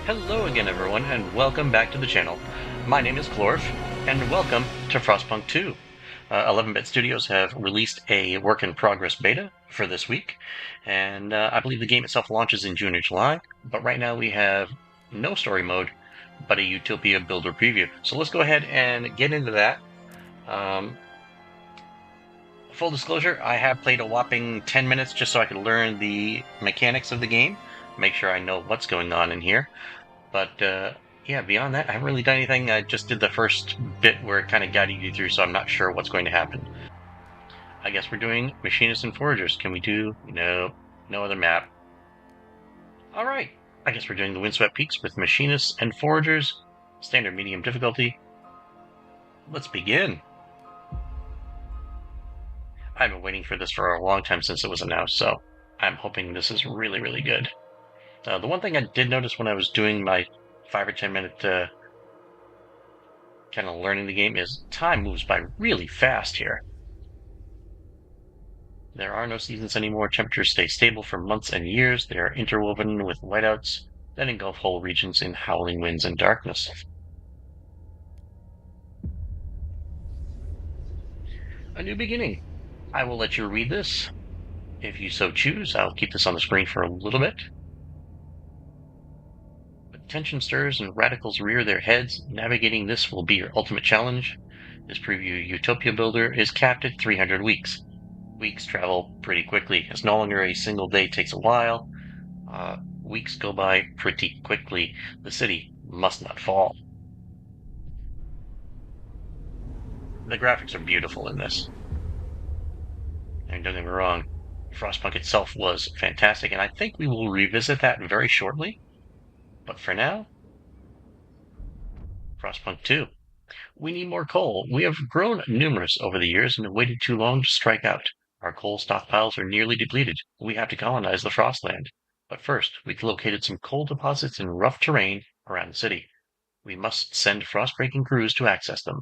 Hello again everyone, and welcome back to the channel. My name is Clorf, and welcome to Frostpunk 2. 11-Bit Studios have released a work-in-progress beta for this week, and I believe the game itself launches in June or July, but right now we have no story mode, but a Utopia builder preview. So let's go ahead and get into that. Full disclosure, I have played a whopping 10 minutes just so I could learn the mechanics of the game, make sure I know what's going on in here. But yeah, beyond that, I haven't really done anything. I just did the first bit where it kind of guided you through, so I'm not sure what's going to happen. I guess we're doing Machinists and Foragers. Can we do... No other map. Alright, I guess we're doing the Windswept Peaks with Machinists and Foragers. Standard medium difficulty. Let's begin. I've been waiting for this for a long time since it was announced, so I'm hoping this is really, really good. The one thing I did notice when I was doing my 5 or 10 minute kind of learning the game is time moves by really fast here. There are no seasons anymore. Temperatures stay stable for months and years. They are interwoven with whiteouts that engulf whole regions in howling winds and darkness. A new beginning. I will let you read this. If you so choose, I'll keep this on the screen for a little bit. But tension stirs and radicals rear their heads. Navigating this will be your ultimate challenge. This preview Utopia Builder is capped at 300 weeks. Weeks travel pretty quickly, as no longer a single day takes a while. Weeks go by pretty quickly. The city must not fall. The graphics are beautiful in this. And don't get me wrong, Frostpunk itself was fantastic, and I think we will revisit that very shortly. But for now, Frostpunk 2. We need more coal. We have grown numerous over the years and have waited too long to strike out. Our coal stockpiles are nearly depleted. We have to colonize the Frostland. But first, we've located some coal deposits in rough terrain around the city. We must send frost-breaking crews to access them.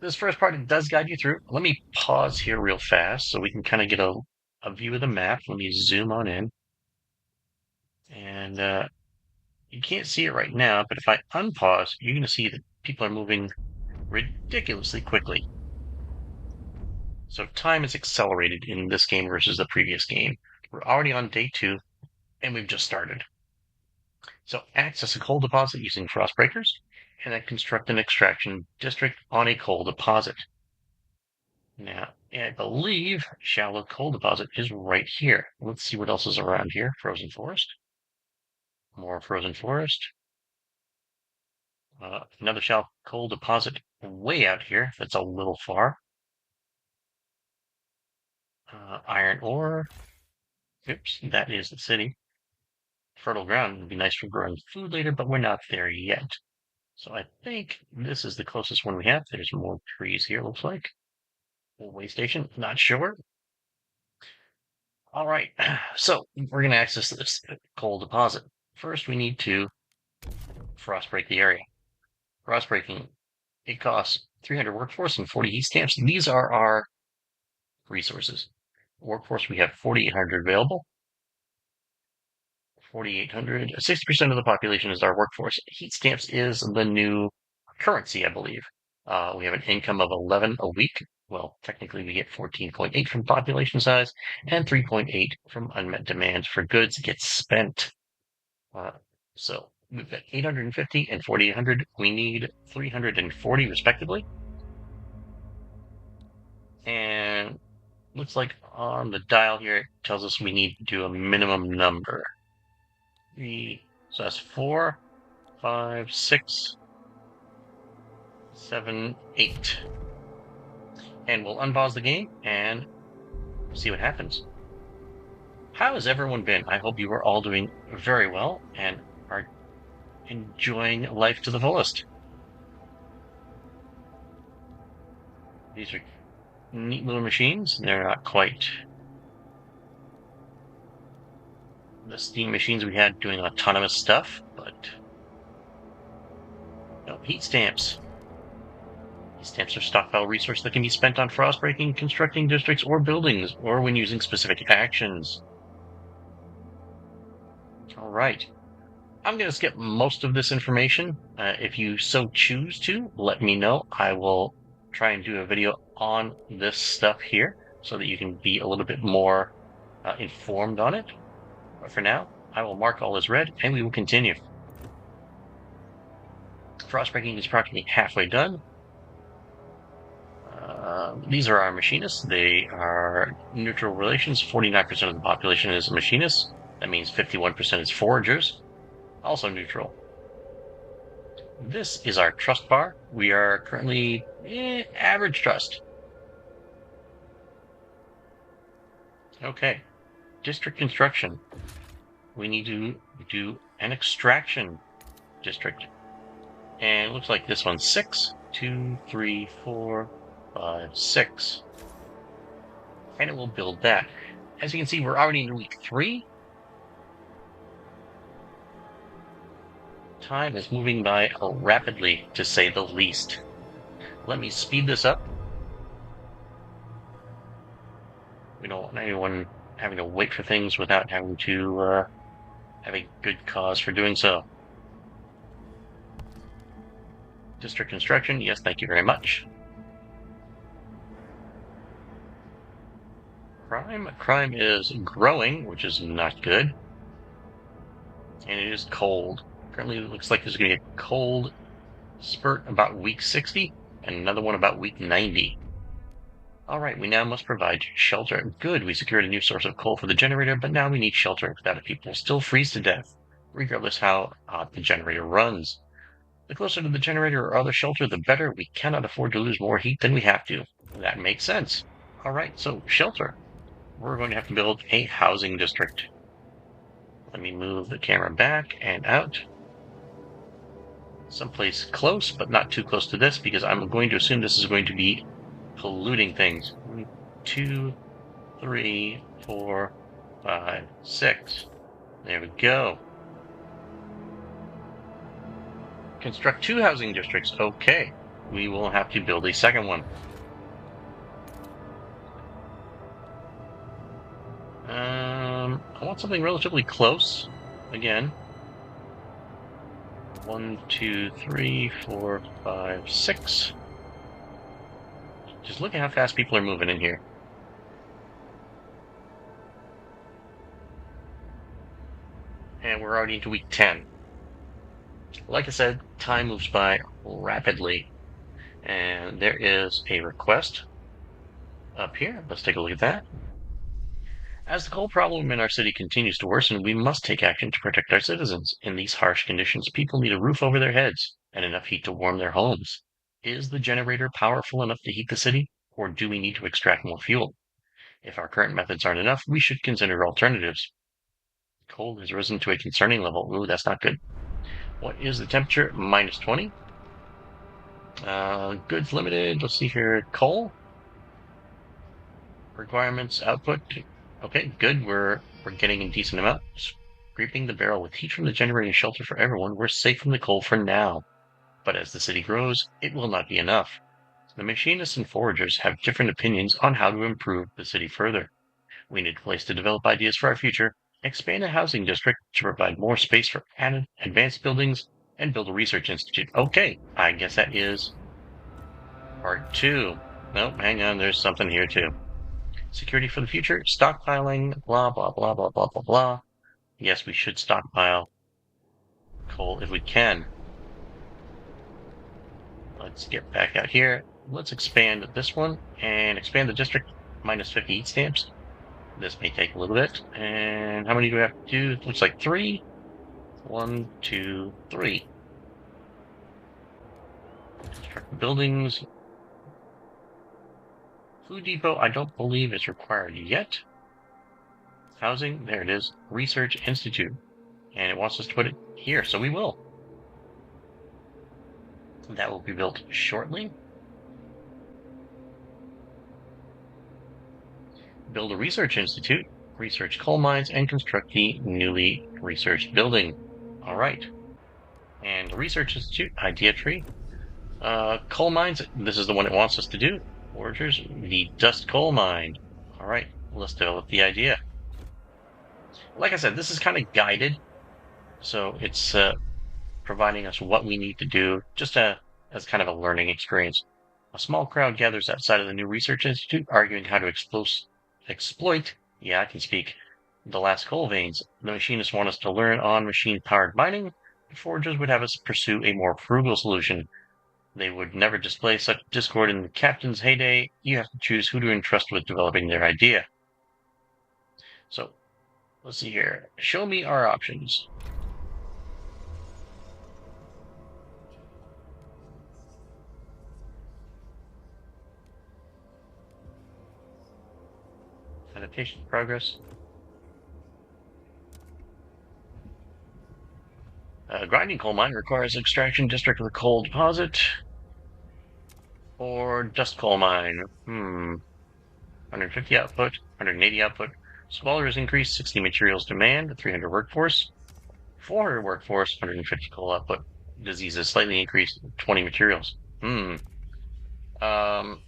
This first part does guide you through. Let me pause here real fast so we can kind of get a view of the map. Let me zoom on in. And you can't see it right now, but if I unpause, you're going to see that people are moving ridiculously quickly. So time is accelerated in this game versus the previous game. We're already on day 2, and we've just started. So access a coal deposit using frost breakers, and then construct an extraction district on a coal deposit. Now, I believe shallow coal deposit is right here. Let's see what else is around here. Frozen forest. More frozen forest. Another shallow coal deposit way out here. That's a little far. Iron ore. Oops, that is the city. Fertile ground would be nice for growing food later, but we're not there yet. So I think this is the closest one we have. There's more trees here, looks like. Way station, not sure. All right, so we're going to access this coal deposit. First, we need to frost break the area. Frost breaking, it costs 300 workforce and 40 heat stamps. These are our resources. Workforce, we have 4,800 available. 4,800, 60% of the population is our workforce. Heat stamps is the new currency, I believe. We have an income of 11 a week. Well, technically we get 14.8 from population size and 3.8 from unmet demand for goods gets spent. So we've got 850 and 4,800. We need 340 respectively. And looks like on the dial here, it tells us we need to do a minimum number. So that's 4, 5, 6, 7, 8. And we'll unpause the game and see what happens. How has everyone been? I hope you are all doing very well and are enjoying life to the fullest. These are neat little machines. They're not quite the steam machines we had doing autonomous stuff, but no, heat stamps. Heat stamps are stockpile resource that can be spent on frost breaking, constructing districts or buildings, or when using specific actions. All right. I'm going to skip most of this information. If you so choose to, let me know. I will try and do a video on this stuff here so that you can be a little bit more informed on it. But for now, I will mark all as red and we will continue. Frostbreaking is approximately halfway done. These are our machinists. They are neutral relations. 49% of the population is machinists. That means 51% is foragers, also neutral. This is our trust bar. We are currently average trust. Okay, district construction. We need to do an extraction district. And it looks like this one's 6, 2, 3, 4, 5, 6. And it will build that. As you can see, we're already in week 3. Time is moving by rapidly, to say the least. Let me speed this up. We don't want anyone having to wait for things without having to have a good cause for doing so. District construction, yes, thank you very much. Crime is growing, which is not good. And it is cold. Currently, it looks like there's going to be a cold spurt about week 60 and another one about week 90. All right, we now must provide shelter. Good, we secured a new source of coal for the generator, but now we need shelter. Without people will still freeze to death, regardless how the generator runs. The closer to the generator or other shelter, the better. We cannot afford to lose more heat than we have to. That makes sense. All right, so shelter. We're going to have to build a housing district. Let me move the camera back and out. Someplace close, but not too close to this, because I'm going to assume this is going to be polluting things. 1, 2, 3, 4, 5, 6. There we go. Construct 2 housing districts. Okay. We will have to build a second one. I want something relatively close. Again. 1, 2, 3, 4, 5, 6. Just look at how fast people are moving in here. And we're already into week 10. Like I said, time moves by rapidly. And there is a request up here. Let's take a look at that. As the coal problem in our city continues to worsen, we must take action to protect our citizens. In these harsh conditions, people need a roof over their heads and enough heat to warm their homes. Is the generator powerful enough to heat the city, or do we need to extract more fuel? If our current methods aren't enough, we should consider alternatives. Coal has risen to a concerning level. Ooh, that's not good. What is the temperature? Minus 20. Goods limited. Let's see here. Coal. Requirements, output. Okay, good. We're getting a decent amount. Scraping the barrel with heat from the generator and shelter for everyone. We're safe from the coal for now. But as the city grows, it will not be enough. The machinists and foragers have different opinions on how to improve the city further. We need a place to develop ideas for our future, expand a housing district to provide more space for advanced buildings, and build a research institute. Okay, I guess that is part 2. Nope, hang on, there's something here too. Security for the future, stockpiling, blah, blah, blah, blah, blah, blah, blah. Yes, we should stockpile coal if we can. Let's get back out here. Let's expand this one and expand the district. Minus 50 heat stamps. This may take a little bit. And how many do we have to do? It looks like 3. 1, 2, 3. Construct buildings. Food depot, I don't believe is required yet. Housing, there it is. Research Institute. And it wants us to put it here, so we will. That will be built shortly. Build a research institute, research coal mines, and construct the newly researched building. All right. And the research institute, idea tree. Coal mines, this is the one it wants us to do. Foragers, the dust coal mine. All right, let's develop the idea. Like I said, this is kind of guided, So it's providing us what we need to do, just as kind of a learning experience. A small crowd gathers outside of the new research institute, arguing how to exploit, yeah, I can speak, the last coal veins. The machinists want us to learn on machine-powered mining. The forgers would have us pursue a more frugal solution. They would never display such discord in the captain's heyday. You have to choose who to entrust with developing their idea. So, let's see here. Show me our options. Adaptation progress. Grinding coal mine requires extraction district with a coal deposit. Or dust coal mine. 150 output, 180 output. Smaller is increased, 60 materials demand, 300 workforce. 400 workforce, 150 coal output. Diseases slightly increased, 20 materials. Um,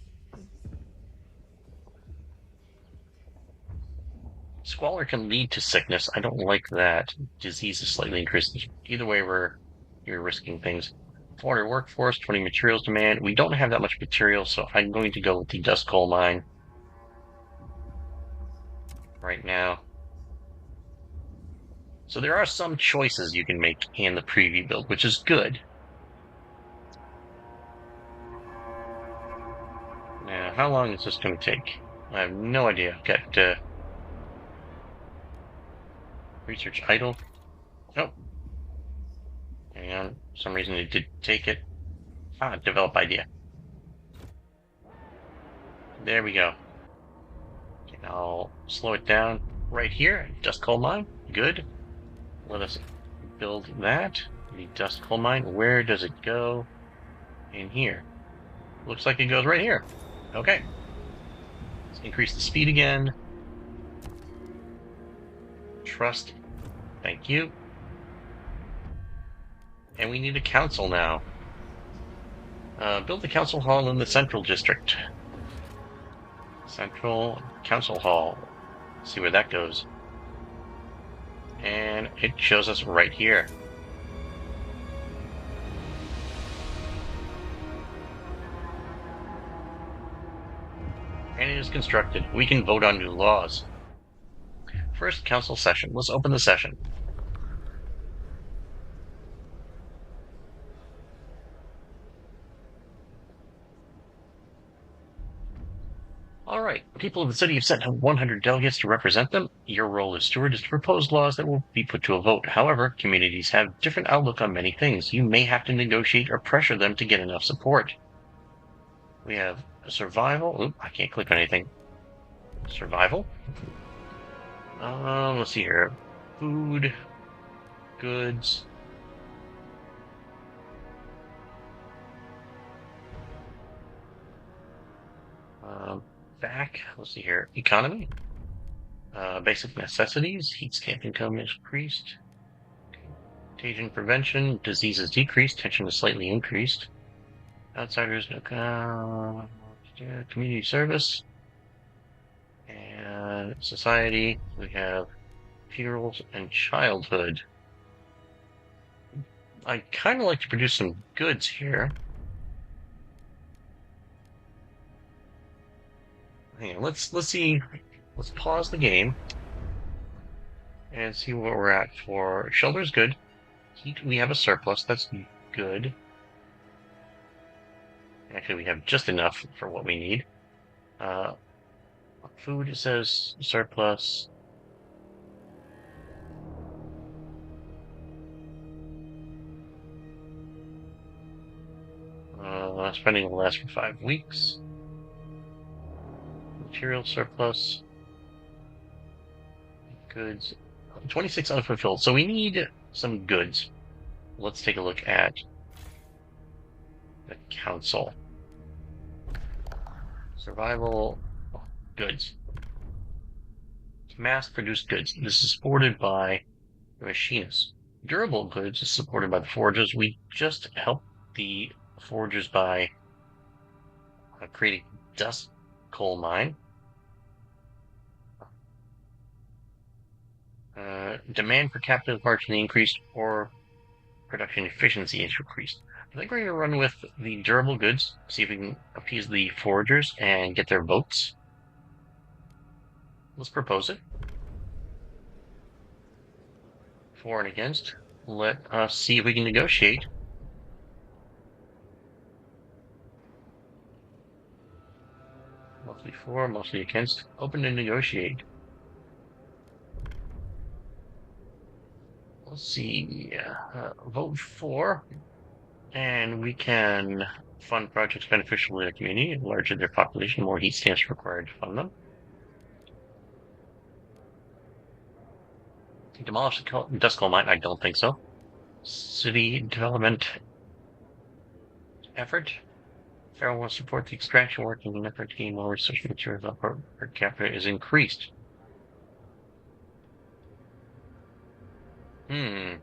Squalor can lead to sickness. I don't like that. Disease is slightly increased. Either way, you're risking things. 400 workforce, 20 materials demand. We don't have that much material, so I'm going to go with the dust coal mine right now. So there are some choices you can make in the preview build, which is good. Now, how long is this going to take? I have no idea. I've got research idle. Oh, hang on. For some reason it did take it. Develop idea. There we go. Okay, I'll slow it down right here. Dust coal mine. Good. Let us build that. The dust coal mine. Where does it go? In here. Looks like it goes right here. Okay. Let's increase the speed again. Trust. Thank you. And we need a council now. Build the council hall in the central district. Central council hall. Let's see where that goes. And it shows us right here. And it is constructed. We can vote on new laws. First council session. Let's open the session. All right. People of the city have sent 100 delegates to represent them. Your role as steward is to propose laws that will be put to a vote. However, communities have different outlook on many things. You may have to negotiate or pressure them to get enough support. We have survival. Oop, I can't click on anything. Survival. Let's see here. Food, goods. Back. Let's see here. Economy. Basic necessities. Heat stamp income is increased. Contagion prevention. Diseases decreased. Tension is slightly increased. Outsiders. Community service. And society. We have funerals and childhood. I kind of like to produce some goods here. Hang on, let's see. Let's pause the game and see what we're at for shelter's good. Heat, we have a surplus. That's good. Actually, we have just enough for what we need. Food, it says surplus. Spending will last for 5 weeks. Material surplus. Goods. 26 unfulfilled. So we need some goods. Let's take a look at the council. Survival goods. Mass-produced goods. This is supported by the machinists. Durable goods is supported by the forgers. We just help the forgers by creating dust coal mine. Demand per capita is marginally increased, or production efficiency is increased. I think we're going to run with the durable goods, see if we can appease the foragers and get their votes. Let's propose it. For and against. Let us see if we can negotiate. Mostly for, mostly against. Open to negotiate. Let's see. Vote for, and we can fund projects beneficial to the community. The larger their population, more heat stamps required to fund them. Demolish the dust coal mine? I don't think so. City development effort. Pharaoh wants to support the extraction work in an effort to gain more research materials per capita is increased. Hmm.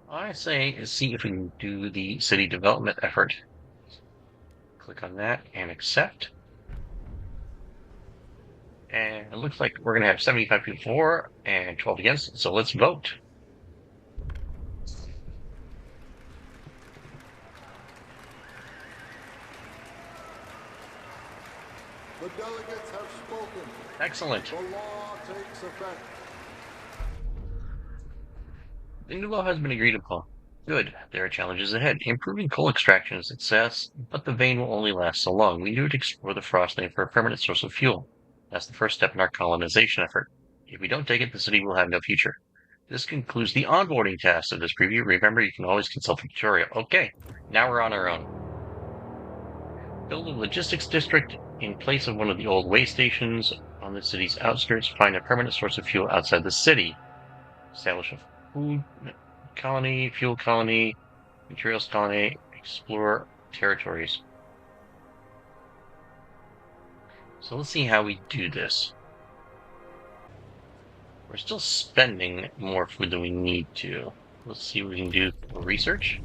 I say see if we can do the city development effort. Click on that and accept. And it looks like we're going to have 75 people for and 12 against, so let's vote. The delegates have spoken. Excellent. The law takes effect. The new law has been agreed upon. Good. There are challenges ahead. Improving coal extraction is a success, but the vein will only last so long. We need to explore the frost lane for a permanent source of fuel. That's the first step in our colonization effort. If we don't take it, the city will have no future. This concludes the onboarding task of this preview. Remember, you can always consult the tutorial. Okay, now we're on our own. Build a logistics district in place of one of the old way stations on the city's outskirts. Find a permanent source of fuel outside the city. Establish a food colony, fuel colony, materials colony, explore territories. So let's see how we do this. We're still spending more food than we need to. Let's see what we can do for research.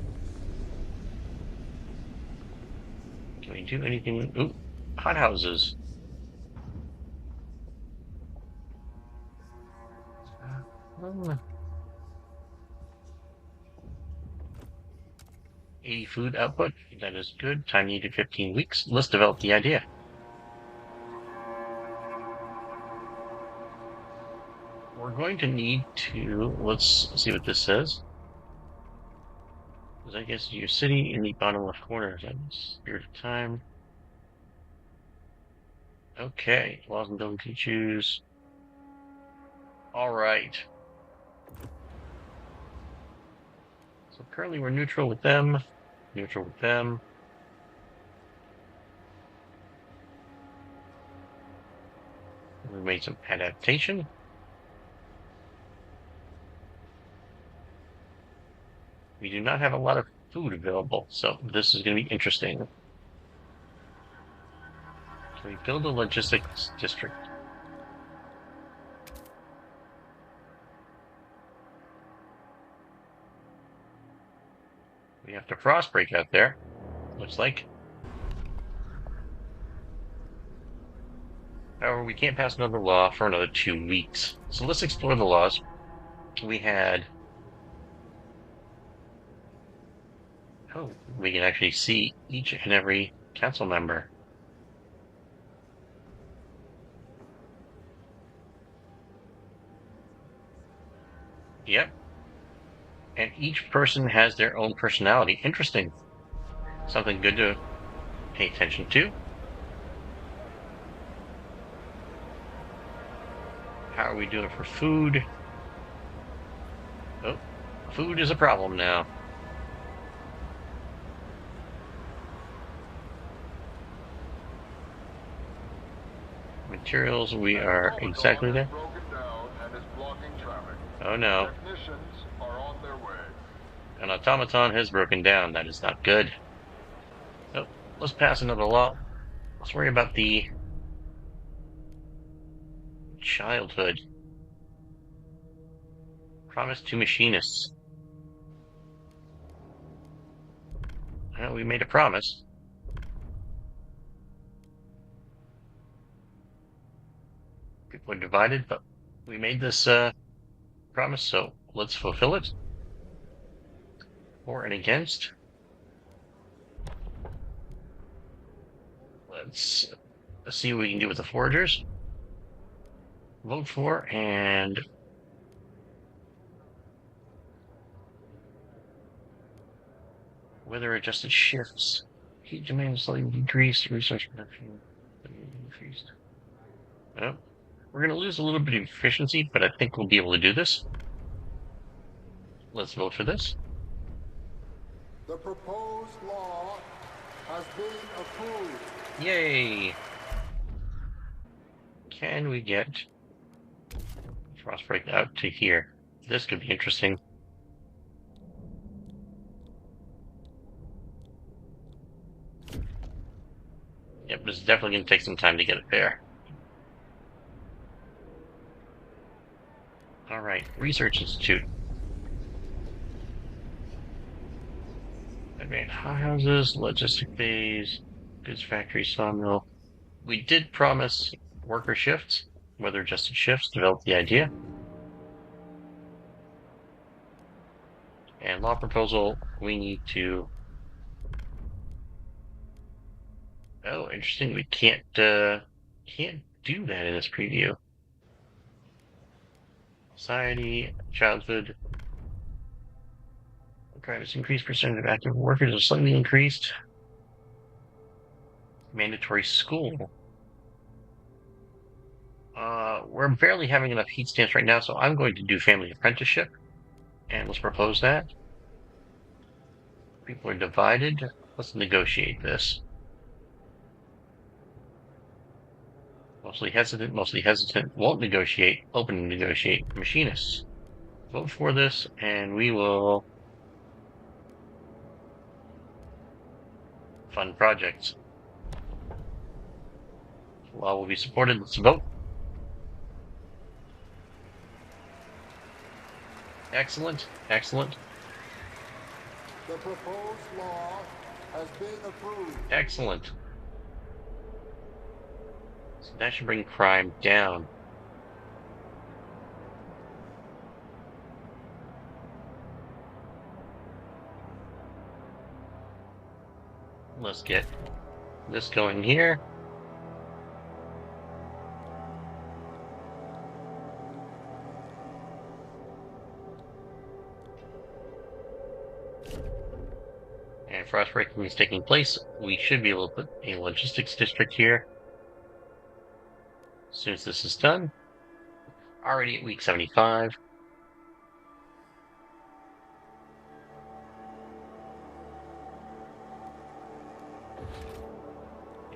Can we do anything? Ooh, hothouses. Uh, 80 food output. That is good. Time needed 15 weeks. Let's develop the idea. We're going to need to, let's see what this says. I guess your city in the bottom left corner. Is that Spirit of Time? Okay. Laws and buildings you choose. All right. So currently we're neutral with them. Neutral with them. We made some adaptation. We do not have a lot of food available, so this is going to be interesting. Can we build a logistics district? We have to frost break out there, looks like. However, we can't pass another law for another 2 weeks. So let's explore the laws. We had... Oh, we can actually see each and every council member. Yep. And each person has their own personality. Interesting. Something good to pay attention to. How are we doing for food? Oh, food is a problem now. Materials, we are exactly there. Oh no. An automaton has broken down. That is not good. Oh, let's pass another law. Let's worry about the Childhood. Promise to machinists. Well, we made a promise. People are divided, but we made this promise, so let's fulfill it. For and against. Let's see what we can do with the foragers. Vote for and weather adjusted shifts. Heat demand slightly decreased. Resource production increased. Well, we're going to lose a little bit of efficiency, but I think we'll be able to do this. Let's vote for this. The proposed law has been approved. Yay! Can we get Frostbreak out to here? This could be interesting. Yep, this is definitely going to take some time to get it there. Alright, Research Institute. Advanced houses, logistic bays, goods factory, sawmill. We did promise worker shifts, weather adjusted shifts, develop the idea. And law proposal, we need to... Oh, interesting, we can't do that in this preview. Society, childhood. Okay, this increased percentage of active workers is slightly increased. Mandatory school. We're barely having enough heat stamps right now, so I'm going to do family apprenticeship. And let's propose that. People are divided. Let's negotiate this. Mostly hesitant, won't negotiate, open to negotiate. Machinists. Vote for this, and we will fund projects. Law will be supported. Let's vote. Excellent, excellent. The proposed law has been approved. Excellent. So that should bring crime down. Let's get this going here. And frostbreaking is taking place. We should be able to put a logistics district here. As soon as this is done. Already at week 75.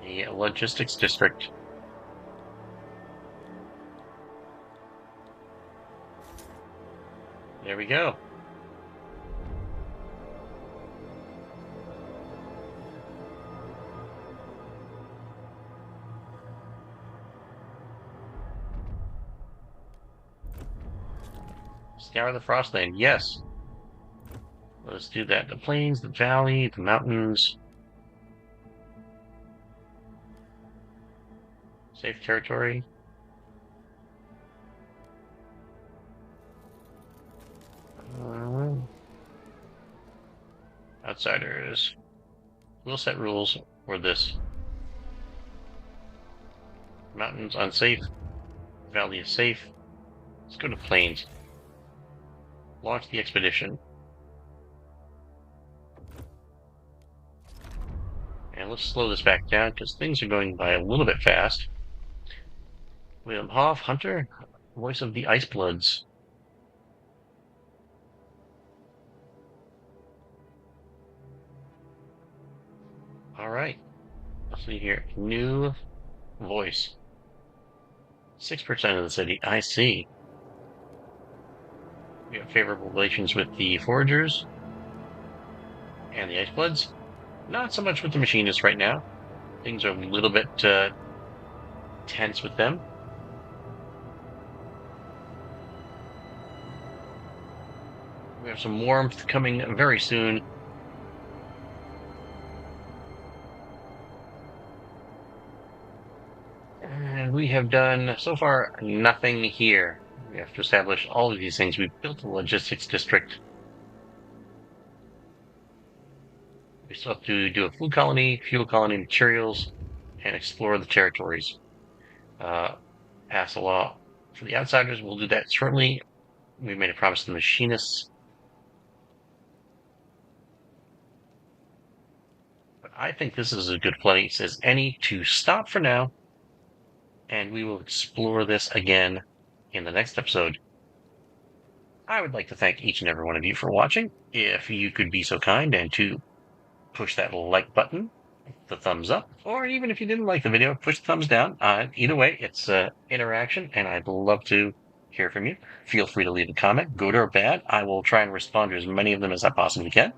A logistics district. There we go. Scour the Frostland, yes. Let's do that. The plains, the valley, the mountains. Safe territory. Outsiders. We'll set rules for this. Mountains unsafe. Valley is safe. Let's go to plains. Launch the expedition. And let's slow this back down because things are going by a little bit fast. William Hoff, Hunter, voice of the Ice Bloods. Alright. Let's see here. New voice. 6% of the city. I see. We have favorable relations with the foragers and the Ice Bloods. Not so much with the machinists right now. Things are a little bit tense with them. We have some warmth coming very soon. And we have done, so far, nothing here. We have to establish all of these things. We've built a logistics district. We still have to do a food colony, fuel colony, materials, and explore the territories. Pass a law for the outsiders. We'll do that shortly. We made a promise to the machinists. But I think this is a good place as any to stop for now, and we will explore this again in the next episode. I would like to thank each and every one of you for watching. If you could be so kind and to push that like button, the thumbs up, or even if you didn't like the video, push the thumbs down. Either way, it's interaction, and I'd love to hear from you. Feel free to leave a comment, good or bad. I will try and respond to as many of them as I possibly can.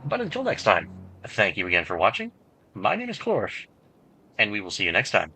But until next time, thank you again for watching. My name is Clorf, and we will see you next time.